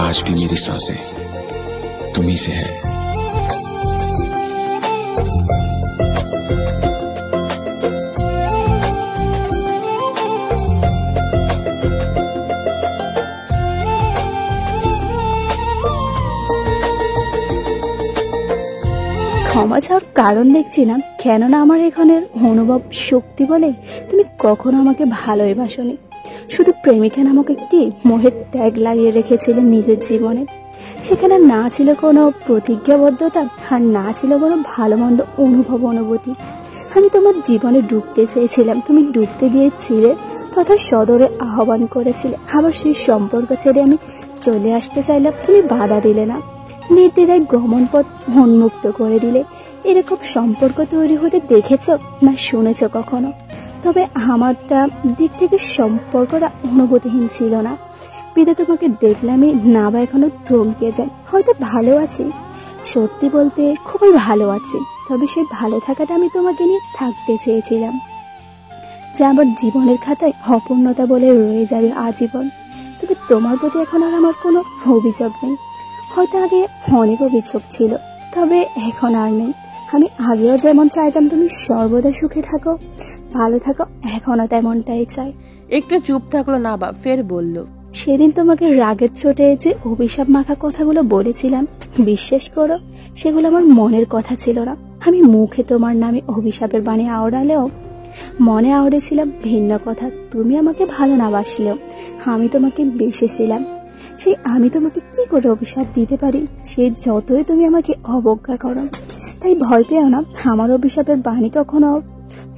आज भी मेरी सांसें तुम्ही से है। ক্ষমা চাওয়ার কারণ দেখছি না, কেননা আমার এখানের অনুভব শক্তি বলে তুমি কখনো আমাকে ভালোই বাসনি। শুধু প্রেমিকা নামক একটি মোহের ট্যাগ লাগিয়ে রেখেছিলে নিজের জীবনে। সেখানে না ছিল কোনো প্রতিজ্ঞাবদ্ধতা, আর না ছিল কোনো ভালো মন্দ অনুভূতি। আমি তোমার জীবনে ডুবতে চেয়েছিলাম, তুমি ডুবতে গিয়েছিলে তথা সদরে আহ্বান করেছিলে। আবার সেই সম্পর্ক ছেড়ে আমি চলে আসতে চাইলাম, তুমি বাধা দিলে না, নির্দ্বিধায় গমন পথ উন্মুক্ত করে দিলে। এরকম সম্পর্ক তৈরি হতে দেখেছ না শুনেছ কখনো? তবে আমারটা দিক থেকে সম্পর্কটা অনুভূতিহীন ছিল না। বিদে তোমাকে দেখলে আমি না বা এখনো থমকে যাই। হয়তো ভালো আছি, সত্যি বলতে খুবই ভালো আছি, তবে সেই ভালো থাকাটা আমি তোমাকে নিয়ে থাকতে চেয়েছিলাম, যা আমার জীবনের খাতায় অপূর্ণতা বলে রয়ে যাবে আজীবন। তবে তোমার প্রতি এখন আর আমার কোনো অভিযোগ নেই। হয়তো আগে অনেক অভিযোগ ছিল, তবে এখন আর নেই। আমি আগেও যেমন চাইতাম তুমি সর্বদা সুখে থাকো, ভালো থাকো, এখনো তেমনটাই চাই। একটু চুপ থাকলো নাবা, ফের বলল, সেদিন তোমাকে রাগের চোটে যে অভিশাপ মাখা কথাগুলো বলেছিলাম, বিশ্বাস করো সেগুলো আমার মনের কথা ছিল না। আমি মুখে তোমার নামে অভিশাপের বাণী আওড়ালেও মনে আওড়েছিলাম ভিন্ন কথা। তুমি আমাকে ভালো না বাসলেও আমি তোমাকে বেসেছিলাম। সেই আমি তোমাকে কি করে অভিশাপ দিতে পারি, সে যতই তুমি আমাকে অবজ্ঞা করো। তাই ভয় পেও না, আমার অভিশাপের বাণী কখনো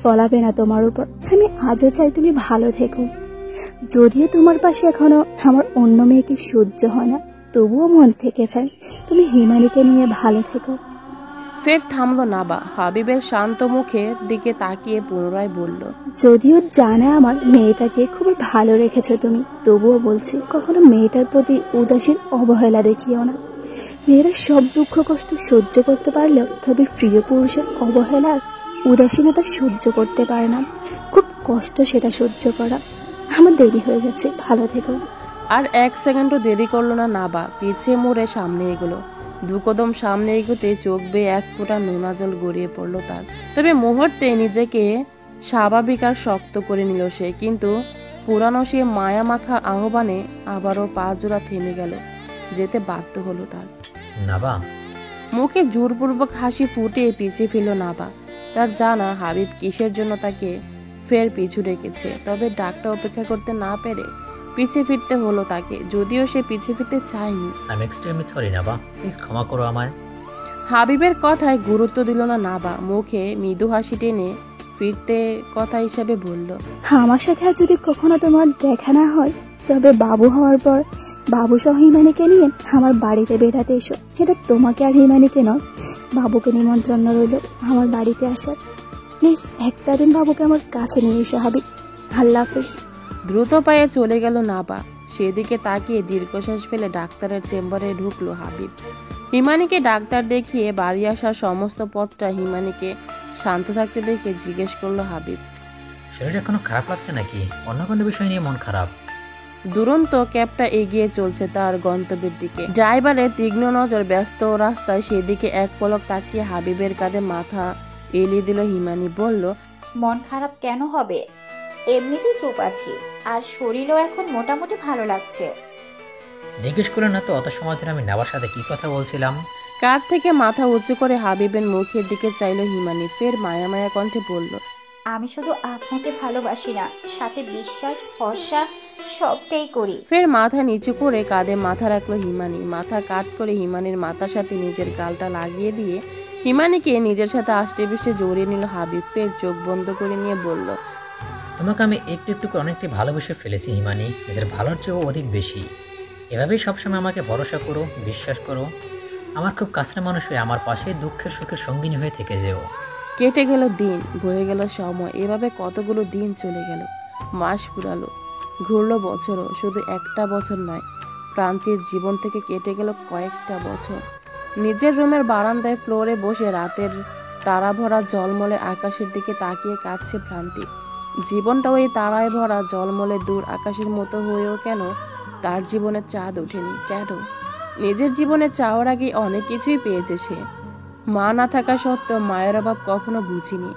ফলাবে না তোমার উপর। আমি আজও চাই তুমি ভালো থেকো। যদিও তোমার পাশে এখনো আমার অন্য মেয়েকে সহ্য হয় না, তবুও মন থেকে চাই তুমি হিমানিকে নিয়ে ভালো থেকো। ফের থামলো নাবা, হাবিবের শান্ত মুখের দিকে তাকিয়ে পুনরায় বলল, যদিও জানা আমার মেয়েটাকে খুবই ভালো রেখেছো তুমি, তবুও বলছি কখনো মেয়েটার প্রতি উদাসীন অবহেলা দেখিও না। মেয়েরা সব দুঃখ কষ্ট সহ্য করতে পারলেও তবে প্রিয় পুরুষের অবহেলার উদাসীনতা সহ্য করতে পারে না। খুব কষ্ট সেটা সহ্য করা। আমার দেরি হয়ে যাচ্ছে, ভালো থেকো। আর এক সেকেন্ডও দেরি করলো না নাবা, পিছিয়ে মুড়ে সামনে এগোলো। দুকদম সামনে এগোতে চোখ বেয়ে এক ফোঁটা নোনা জল গড়িয়ে পড়লো তার। তবে মুহূর্তে নিজেকে স্বাভাবিক আর শক্ত করে নিল সে, কিন্তু পুরানো সে মায়া মাখা আহ্বানে আবারও পা জোড়া থেমে গেল, যেতে বাধ্য হলো তার। নাবা মুখে জোরপূর্বক হাসি ফুটিয়ে পিছিয়ে ফেলল নাবা। তার জানা হাবিব কিসের জন্য তাকে ফের পিছু রেখেছে, তবে ডাকটা অপেক্ষা করতে না পেরে পিছিয়ে ফিরতে হলো তাকে, যদিও সে পিছিয়ে ফিরতে চায়নি। আমি এক্সট্রিমলি সরি নাবা, প্লিজ ক্ষমা করো আমায়। হাবিবের কথায় গুরুত্ব দিল না নাবা, মুখে মৃদু হাসি টেনে ফিরতে কথা হিসাবে বলল, আমার সাথে আর যদি কখনো তোমার দেখা না হয়, তবে বাবু হওয়ার পর বাবু সহ হিমানিকে নিয়ে আমার বাড়িতে বেড়াতে এসো। এটা তোমাকে আর হিমানিকে নয়, বাবুকে নিমন্ত্রণ রইল আমার বাড়িতে আসার। প্লিজ একটা দিন বাবুকে আমার কাছে নিয়ে এসো হাবিব। আল্লাহ হাফেজ। দ্রুত পায়ে চলে গেল নাবা। সেদিকে তাকিয়ে দীর্ঘশ্বাস ফেলে ডাক্তারের চেম্বারে ঢুকলো হাবিব। হিমানিকে ডাক্তার দেখিয়ে বাড়ি আসার সমস্ত পথটা হিমানিকে শান্ত থাকতে দেখে জিজ্ঞেস করলো হাবিব, শরীর এখনো খারাপ লাগছে নাকি? অন্য কোনো বিষয় নিয়ে মন খারাপ? দুরন্ত ক্যাবটা এগিয়ে চলছে তার গন্তব্যের দিকে। ড্রাইভারের তীক্ষ্ণ নজর ব্যস্ত রাস্তায়, সেদিকে এক পলক তাকিয়ে হাবিবের কাঁধে মাথা এলিয়ে দিল হিমানি। বলল, মন খারাপ কেন হবে? এমনিতেই চুপ আছি, আর শরীরও এখন মোটামুটি ভালো লাগছে। জিজ্ঞেস করে না তো অত সময় ধরে আমি নাবার সাথে কি কথা বলছিলাম। কাঁধ থেকে মাথা উঁচু করে হাবিবের মুখের দিকে চাইল হিমানি, ফের মায়া মায়া কণ্ঠে বলল, আমি শুধু আপনাকে ভালোবাসি না, সাথে বিশ্বাস ভরসা সবটাই করি। ফের মাথা নিচু করে কাঁধে মাথা রাখলো হিমানি। মাথা কাট করে হিমানির মাথার সাথে নিজের গালটা লাগিয়ে দিয়ে হিমানিকে নিজের সাথে আষ্টে পৃষ্ঠে জড়িয়ে নিল হাবিব। ফের চোখ বন্ধ করে নিয়ে বলল, তোমাকে আমি একটু একটু করে অনেকটি ভালোবেসে ফেলেছি হিমানি, নিজের ভালোর চেয়েও অধিক বেশি। এভাবেই সবসময় আমাকে ভরসা করো, বিশ্বাস করো। আমার খুব কাছের মানুষ হয়ে আমার পাশে দুঃখের সুখের সঙ্গিনী হয়ে থেকে যেও। কেটে গেল দিন, বয়ে গেল সময়। এভাবে কতগুলো দিন চলে গেল, মাস ফুরালো, ঘুরলো বছরও। শুধু একটা বছর নয়, প্রান্তির জীবন থেকে কেটে গেল কয়েকটা বছর। নিজের রুমের বারান্দায় ফ্লোরে বসে রাতের তারা ভরা জলমলে আকাশের দিকে তাকিয়ে কাঁদছে প্রান্তি। জীবনটা ওই তারায় ভরা জলমলে দূর আকাশের মতো হয়েও কেন তার জীবনে চাঁদ ওঠেনি? কেন? নিজের জীবনে চাওয়ার আগে অনেক কিছুই পেয়েছে সে। মা না থাকা সত্ত্বেও মায়ের অভাব কখনো বুঝিনি।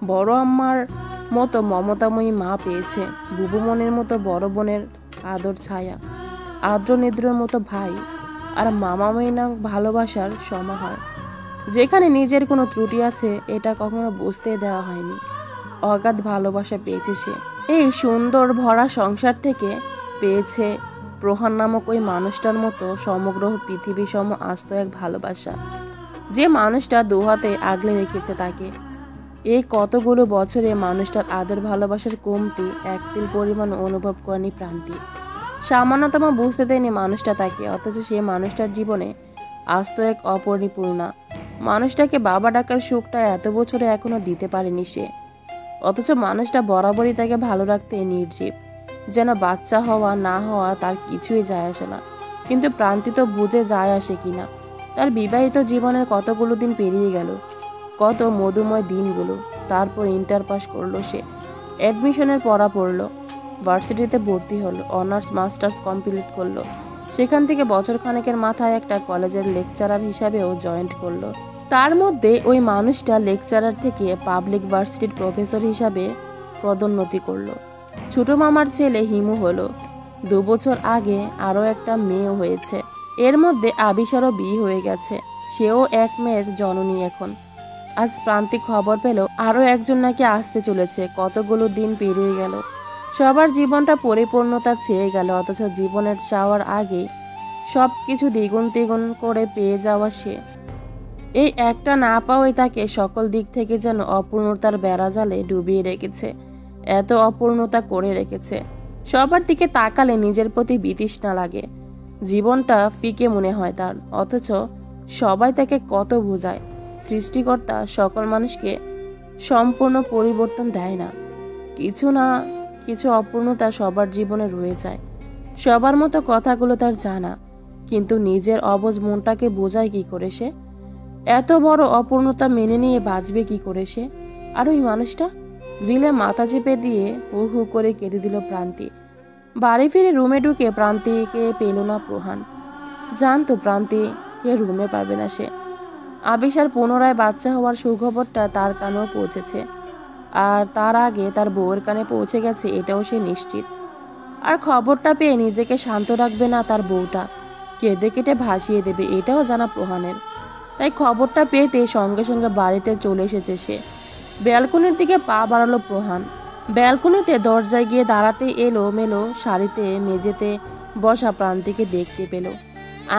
বড় আম্মার মতো মমতাময়ী মা পেয়েছে, বুবু মনের মতো বড় বোনের আদর ছায়া, আদ্র নিদ্রর মতো ভাই, আর মামাময়ী না ভালোবাসার সমাহার। যেখানে নিজের কোনো ত্রুটি আছে এটা কখনো বুঝতে দেওয়া হয়নি। অগাধ ভালোবাসা পেয়েছে সে। এই সুন্দর ভরা সংসার থেকে পেয়েছে প্রহান নামক ওই মানুষটার মতো সমগ্র পৃথিবী সম আস্ত এক ভালোবাসা, যে মানুষটা দুহাতে আগলে রেখেছে তাকে। এই কতগুলো বছরে মানুষটার আদর ভালোবাসার কমতি এক তিল পরিমাণ অনুভব করেনি প্রান্তি। সামান্যতম বুঝতে দেয়নি মানুষটা তাকে, অথচ সে মানুষটার জীবনে আস্ত এক অপরিপূর্ণা। মানুষটাকে বাবা ডাকার সুখটা এত বছরে এখনো দিতে পারেনি সে, অথচ মানুষটা বরাবরই তাকে ভালো রাখতে নির্জীব। যেন বাচ্চা হওয়া না হওয়া তার কিছুই যায় আসে না। কিন্তু প্রান্তি তো বুঝে যায় আসে কিনা। তার বিবাহিত জীবনের কতগুলো দিন পেরিয়ে গেল, কত মধুময় দিনগুলো। তারপর ইন্টার পাস করলো সে, অ্যাডমিশনের পড়া পড়লো, ভার্সিটিতে ভর্তি হলো, অনার্স মাস্টার্স কমপ্লিট করলো। সেখান থেকে বছর খানেকের মাথায় একটা কলেজের লেকচারার হিসাবেও জয়েন্ট করলো। তার মধ্যে ওই মানুষটা লেকচারার থেকে পাবলিক ভার্সিটির প্রফেসর হিসাবে পদোন্নতি করলো। ছোট মামার ছেলে হিমু হলো। 2 বছর আগে আরও একটা মেয়েও হয়েছে। এর মধ্যে আবিষারও বিয়ে হয়ে গেছে, সেও এক মেয়ের জননী এখন। আজ প্রান্তিক খবর পেল আরও একজন নাকি আসতে চলেছে। কতগুলো দিন পেরিয়ে গেল, সবার জীবনটা পরিপূর্ণতা চেয়ে গেল, অথচ জীবনের চাওয়ার আগে সব কিছু দ্বিগুণ তিগুণ করে পেয়ে যাওয়া সে। এই একটা না পাওয়াই তাকে সকল দিক থেকে যেন অপূর্ণতার বেড়াজালে ডুবিয়ে রেখেছে, এত অপূর্ণতা করে রেখেছে। সবার দিকে তাকালে নিজের প্রতি বিতৃষ্ণা লাগে, জীবনটা ফিকে মনে হয় তার, অথচ সবাই তাকে কত বোঝায়। সৃষ্টিকর্তা সকল মানুষকে সম্পূর্ণ পরিবর্তন দেয় না, কিছু না কিছু অপূর্ণতা সবার জীবনে রয়ে যায়। সবার মতো কথাগুলো তার জানা, কিন্তু নিজের অবুঝ মনটাকে বোঝায় কি করে সে? এত বড় অপূর্ণতা মেনে নিয়ে বাঁচবে কি করে সে? আর ওই মানুষটা? গ্রিলে মাথা চেপে দিয়ে হু হু করে কেঁদে দিল প্রান্তি। বাড়ি ফিরে রুমে ঢুকে প্রান্তিকে পেল না প্রহান। জানতো প্রান্তিকে রুমে পাবে না সে। আবিষার পুনরায় বাচ্চা হওয়ার সুখবরটা তার কানেও পৌঁছেছে, আর তার আগে তার বউয়ের কানে পৌঁছে গেছে এটাও সে নিশ্চিত। আর খবরটা পেয়ে নিজেকে শান্ত রাখবে না তার বউটা, কেঁদে কেটে ভাসিয়ে দেবে এটাও জানা প্রহানের। তাই খবরটা পেতে সঙ্গে সঙ্গে বাড়িতে চলে এসেছে সে। ব্যালকনির দিকে পা বাড়ালো প্রহান। ব্যালকনিতে দরজায় গিয়ে দাঁড়াতে এলো মেলো শাড়িতে মেঝেতে বসা প্রান্তিকে দেখতে পেল।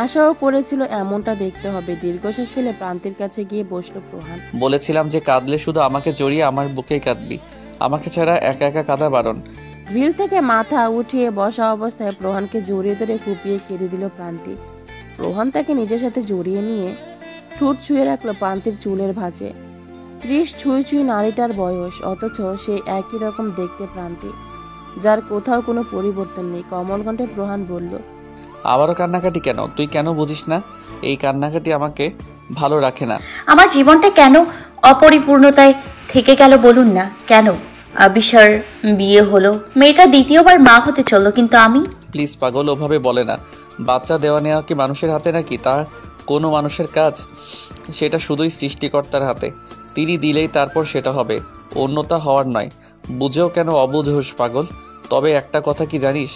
আশাও করেছিল এমনটা দেখতে হবে। দীর্ঘশ্বাস ফেলে প্রান্তির কাছে গিয়ে বসলো প্রহান। বলেছিলাম যে কাঁদলে শুধু আমাকে জড়িয়ে আমার বুকেই কাঁদবি, আমাকে ছাড়া একা একা কাঁদা বারণ। গ্রিল থেকে মাথা উঠিয়ে বসা অবস্থায় প্রহানকে জড়িয়ে ধরে ফুপিয়ে কেঁদে দিল প্রান্তি। প্রহান তাকে নিজের সাথে জড়িয়ে নিয়ে ঠোঁট ছুঁয়ে রাখলো প্রান্তির চুলের ভাঁজে। 30 ছুঁই ছুঁই নারীটার বয়স, অথচ সে একই রকম দেখতে প্রান্তি, যার কোথাও কোনো পরিবর্তন নেই। কমল কণ্ঠে প্রহান বলল, আবারও কান্নাকাটি কেন? তুই কেন বুঝিস না? এই কান্নাকাটি আমাকে ভালো রাখে না। আমার জীবনটা কেন অপরিপূর্ণতায় থেকে গেল বলুন না? কেন আবিষার বিয়ে হলো, মেয়েটা দ্বিতীয়বার মা হতে চললো, কিন্তু আমি? প্লিজ পাগল, ওভাবে বলে না। বাচ্চা দেওয়া নেওয়া কি মানুষের হাতে নাকি? তা কোনো মানুষের কাজ? সেটা শুধুই সৃষ্টিকর্তার হাতে। তিনি দিলেই তারপর সেটা হবে, অন্যতা হওয়ার নয়। বুঝেও কেন অবুঝ হোস পাগল? তবে একটা কথা কি জানিস,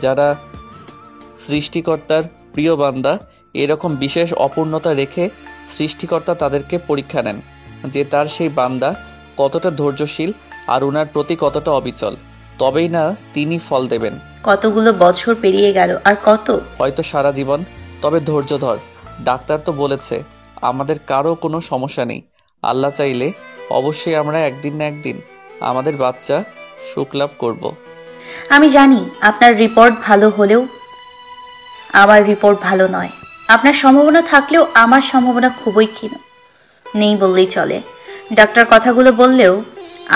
যারা সৃষ্টিকর্তার প্রিয় বান্দা এরকম বিশেষ অপূর্ণতা রেখে সৃষ্টিকর্তা তাদেরকে পরীক্ষা নেন যে তার সেই বান্দা কতটা ধৈর্যশীল আর উনার প্রতি কতটা অবিচল, তবেই না তিনি ফল দেবেন। কতগুলো বছর পেরিয়ে গেল, আর কত? হয়তো সারা জীবন। তবে ধৈর্য ধর। ডাক্তার তো বলেছে আমাদের কারো কোনো সমস্যা নেই। আল্লাহ চাইলে অবশ্যই আমরা একদিন না একদিন আমাদের বাচ্চা সুখলাভ করব। আমি জানি আপনার রিপোর্ট ভালো হলেও আমার রিপোর্ট ভালো নয়। আপনার সম্ভাবনা থাকলেও আমার সম্ভাবনা খুবই ক্ষীণ, নেই বললেই চলে। ডাক্তার কথাগুলো বললেও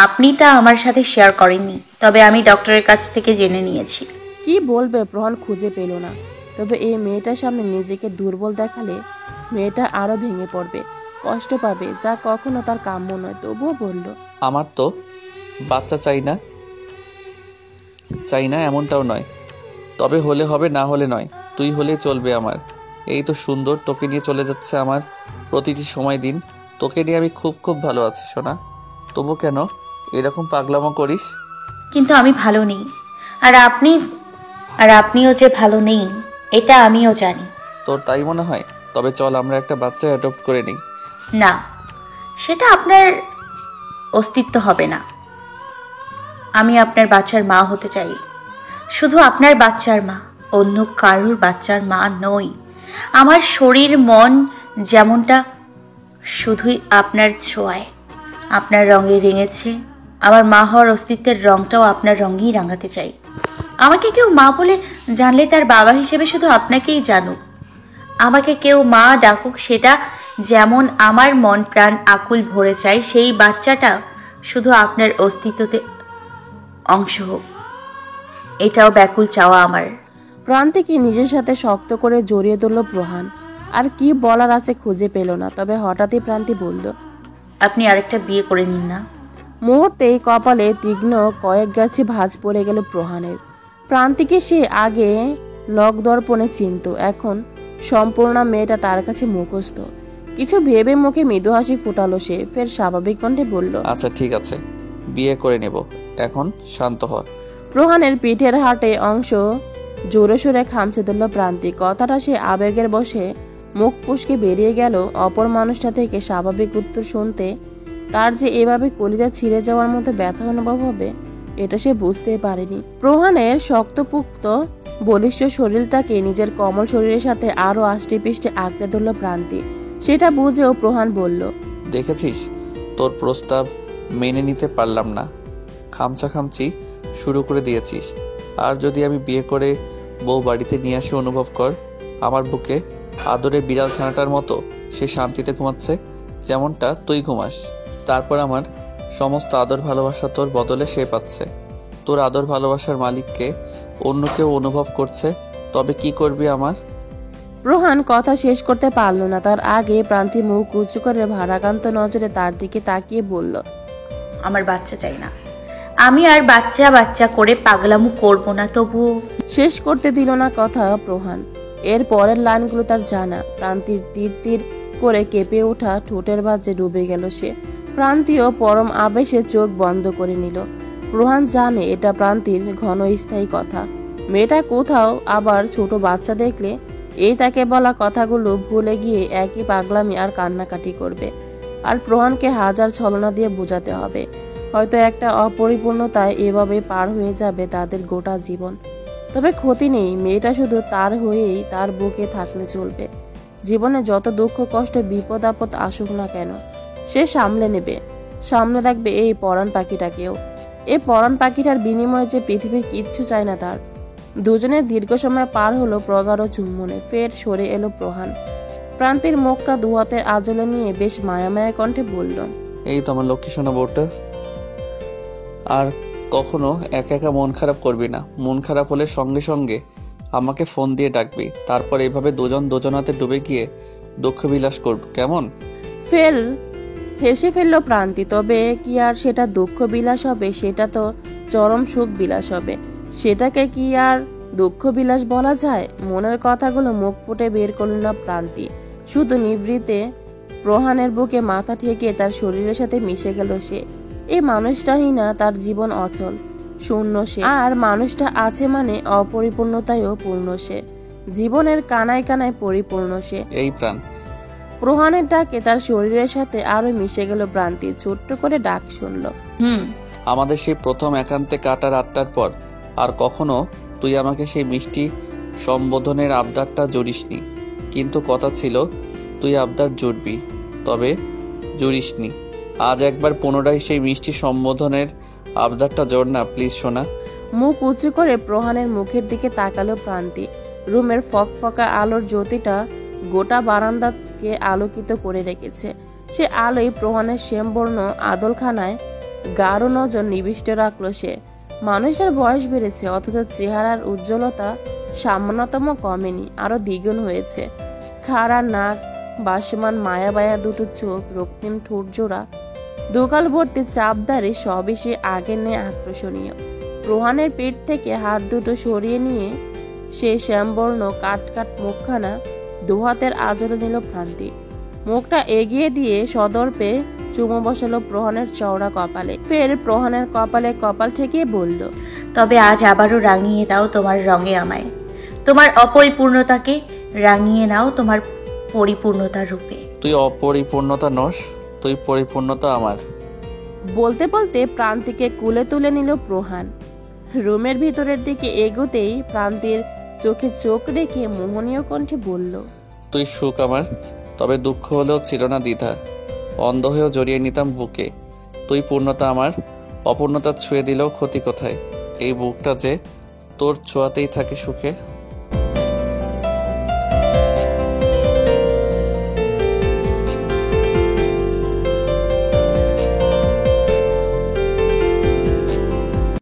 আপনি তা আমার সাথে শেয়ার করেননি, তবে আমি ডক্টরের কাছ থেকে জেনে নিয়েছি। কি বলবে প্রহান খুঁজে পেল না। তবে এই মেয়েটার সামনে নিজেকে দুর্বল দেখালে মেয়েটা আরো ভেঙে পড়বে। কষ্ট পাবে, যা কখনো তার কাম্য নয়। তবুও বলল, আমার তো বাচ্চা চাই না এমনটাও নয়, তবে হলে হবে, না হলে নয়। তুই হলে চলবে আমার। এই তো সুন্দর, তোকে নিয়ে চলে যাচ্ছে আমার প্রতিটি সময় দিন। তোকে নিয়ে আমি খুব খুব ভালো আছি সোনা। তবু কেন এরকম পাগলামো করিস? কিন্তু আমি ভালো নেই, আর আপনিও যে ভালো নেই এটা আমিও জানি। তোর তাই মনে হয়? তবে চল আমরা একটা বাচ্চা অ্যাডপ্ট করে নিই। না, সেটা আপনার অস্তিত্ব হবে না। আমি আপনার বাচ্চার মা হতে চাই, শুধু আপনার বাচ্চার মা, অন্য কারোর বাচ্চার মা নই। আমার শরীর মন যেমনটা শুধুই আপনার ছোঁয়ায়, আপনার রঙে রেঙেছে, আমার মা হওয়ার অস্তিত্বের রংটাও আপনার রঙেই রাঙাতে চাই। আমাকে কেউ মা বলে জানলে তার বাবা হিসেবে শুধু আপনাকেই জানুক। আমাকে কেউ মা ডাকুক, সেটা যেমন আমার মন প্রাণ আকুল ভরে চাই সেই বাচ্চাটা শুধু আপনার অস্তিত্বতে অংশ হোক, এটাও ব্যাকুল চাওয়া আমার। প্রান্তিকে নিজের সাথে শক্ত করে জড়িয়ে ধরল প্রহান। আর কি বলার আছে খুঁজে পেল না। তবে হঠাৎই প্রান্তি বলল, আপনি আরেকটা বিয়ে করে নিন না। মুহূর্তেই কপালে তীক্ষ্ণ কয়েক গাছি ভাঁজ পড়ে গেল প্রহানের। প্রান্তিকে সে আগে নখদর্পণে চিনত, এখন সম্পূর্ণ মেয়েটা তার কাছে মুখস্থ। কিছু ভেবে মুখে মৃদু হাসি ফুটালো সে, ফের স্বাভাবিক কণ্ঠে বলল, আচ্ছা ঠিক আছে, বিয়ে করে নেব, এখন শান্ত হ। প্রহানের পিঠের হাটে অংশ জোরে সোরে খামচে ধরল প্রান্তি। কথাটা সে আবেগের বসে মুখ ফুসকে বেরিয়ে গেল। অপর মানুষটা থেকে স্বাভাবিক উত্তর শুনতে তার যে এভাবে কলিজা ছিঁড়ে যাওয়ার মতো ব্যথা অনুভব হবে এটা সে বুঝতেই পারেনি। প্রহানের শক্তপুক্ত বলিষ্ঠ শরীরটাকে নিজের কোমল শরীরের সাথে আরো আষ্টে পিষ্টে আঁকড়ে ধরল প্রান্তি। সেটা বুঝেও প্রহান বলল, দেখেছিস, তোর প্রস্তাব মেনে নিতে পারলাম না, খামচি শুরু করে দিয়েছিস। আর যদি আমি বিয়ে করে বউ বাড়িতে নিয়ে আসে, অনুভব কর আমার বুকে আদরে বিড়াল ছানাটার মতো সে শান্তিতে ঘুমাচ্ছে, যেমনটা তুই ঘুমাস। তারপর আমার সমস্ত আদর ভালোবাসা তোর বদলে সে পাচ্ছে। তোর আদর ভালোবাসার মালিককে অন্য কেউ অনুভব করছে, তবে কি করবি আমার? প্রহান কথা শেষ করতে পারল না। তার আগে প্রান্তি মুখ উঁচু করে ভারাক্রান্ত নজরে তার দিকে তাকিয়ে বলল, আমার বাচ্চা চাই না। আমি আর বাচ্চা করে পাগলামো করব না। তবু শেষ করতে দিল না কথা প্রহান। এর পরের লাইনগুলো তার জানা। প্রান্তির তীর তীর করে কেঁপে ওঠা ঠোঁটের ভাঁজে ডুবে গেল সে। প্রান্তিও পরম আবেশে চোখ বন্ধ করে নিল। প্রহান জানে এটা প্রান্তির ঘনস্থায়ী কথা। মেয়েটা কোথাও আবার ছোট বাচ্চা দেখলে এই তাকে বলা কথাগুলো ভুলে গিয়ে একই পাগলামি আর কান্নাকাটি করবে। আর প্রহানকে হাজার ছলনা দিয়ে বোঝাতে হবে। হয়তো একটা অপরিপূর্ণতায় এভাবে পার হয়ে যাবে তাদের গোটা জীবন। তবে ক্ষতি নেই, মেয়েটা শুধু তার হয়েই তার বুকে থাকলে চলবে। জীবনে যত দুঃখ কষ্ট বিপদ আপদ আসুক না কেন সে সামলে নেবে, সামনে রাখবে এই পরাণ পাখিটাকেও। এই পরাণ পাখিটার বিনিময়ে যে পৃথিবীর কিচ্ছু চায় না তার। দুজনের দীর্ঘ সময় পার হলো প্রগাঢ় চুম্বনে। ফের সরে এলো প্রহান। প্রান্তির মুখটা দুহাতের আঁচলে নিয়ে বেশ মায়া কণ্ঠে বলল, এই তো আমার লক্ষ্মী সোনা বউটা। আর কখনো একা একা মন খারাপ করবি না। মন খারাপ হলে সঙ্গে সঙ্গে আমাকে ফোন দিয়ে ডাকবি। তারপর এইভাবে দুজন দুজনাতে ডুবে গিয়ে দুঃখ বিলাস করব, কেমন? ফের হেসে ফেলল প্রান্তি। তবে কি আর সেটা দুঃখ বিলাস হবে? সেটা তো চরম সুখ বিলাস হবে। সেটাকে কি আর দুঃখ বিলাস বলা যায়? মনের কথাগুলো মুখ ফুটে বের করল না প্রান্তি। শুধু নিভৃতে প্রহানের বুকে মাথা ঠেকে তার শরীরের সাথে মিশে গেল সে। এই মানুষটাই না তার জীবন অচল, শূন্য সে। আর মানুষটা আছে মানে অপরিপূর্ণতায়ও পূর্ণ সে। জীবনের কানায় কানায় পরিপূর্ণ সে। এই প্রাণ। প্রহানের ডাকে তার শরীরের সাথে আরো মিশে গেল প্রান্তি। ছোট্ট করে ডাক শুনল, আমাদের সেই প্রথম একান্তে কাটা রাতটার পর আর কখনো তুই আমাকে সেই মিষ্টি সম্বোধনের আবদারটা জুড়িসনি। কিন্তু কথা ছিল তুই আবদার জুড়বি, তবে জুড়িসনি। আজ একবার পুনরায় সেই মিষ্টি সম্বোধনের আবদারটা জোর না প্লিজ সোনা। মুখ উঁচু করে প্রহানের মুখের দিকে তাকালো প্রান্তি। রুমের ফকফকা আলোর জ্যোতিটা গোটা বারান্দাকে আলোকিত করে রেখেছে। সে আলোয় প্রহানের শ্যামবর্ণ আদলখানায় গাঢ় নজর নিবিষ্ট রাখলো সে। মানুষের বয়স বেড়েছে, অথচ চেহারার উজ্জ্বলতা সামান্যতম কমেনি, আরো দ্বিগুণ হয়েছে। খাড়া নাক, বাসমান মায়াবায়া দুটো চোখ, রক্তিম ঠোঁট জোড়া, দোকাল ভর্তি চাপদারে সবই সে আগের নেই আকর্ষণীয়। রোহানের পেট থেকে হাত দুটো সরিয়ে নিয়ে সে শ্যামবর্ণ কাট মুখখানা দুহাতের আজলে নিল প্রান্তি। মুখটা এগিয়ে দিয়ে সদর্পে চুমো বসালো প্রহানের চওড়া কপালে, ফের প্রহানের কপালে কপাল ঠেকিয়ে বলল, তবে আজ আবারও রাঙিয়ে দাও তোমার রঙে আমায়, তোমার অপরিপূর্ণতাকে রাঙিয়ে নাও তোমার পরিপূর্ণতার রূপে। তুই অপরিপূর্ণতা নস, তুই পরিপূর্ণতা আমার। বলতে বলতে প্রান্তিকে কুলে তুলে নিল প্রহান। রুমের ভিতরের দিকে এগোতেই প্রান্তির চোখে চোখ রেখে মোহনীয় কণ্ঠে বলল, তুই সুখ আমার, তবে দুঃখ হলেও ছিল না দ্বিধা। অন্ধ হয়েও জড়িয়ে নিতাম বুকে। তুই পূর্ণতা আমার, অপূর্ণতা ছুঁয়ে দিলেও ক্ষতি কোথায়? এই বুকটা যে তোর ছোঁয়াতেই থাকে সুখে।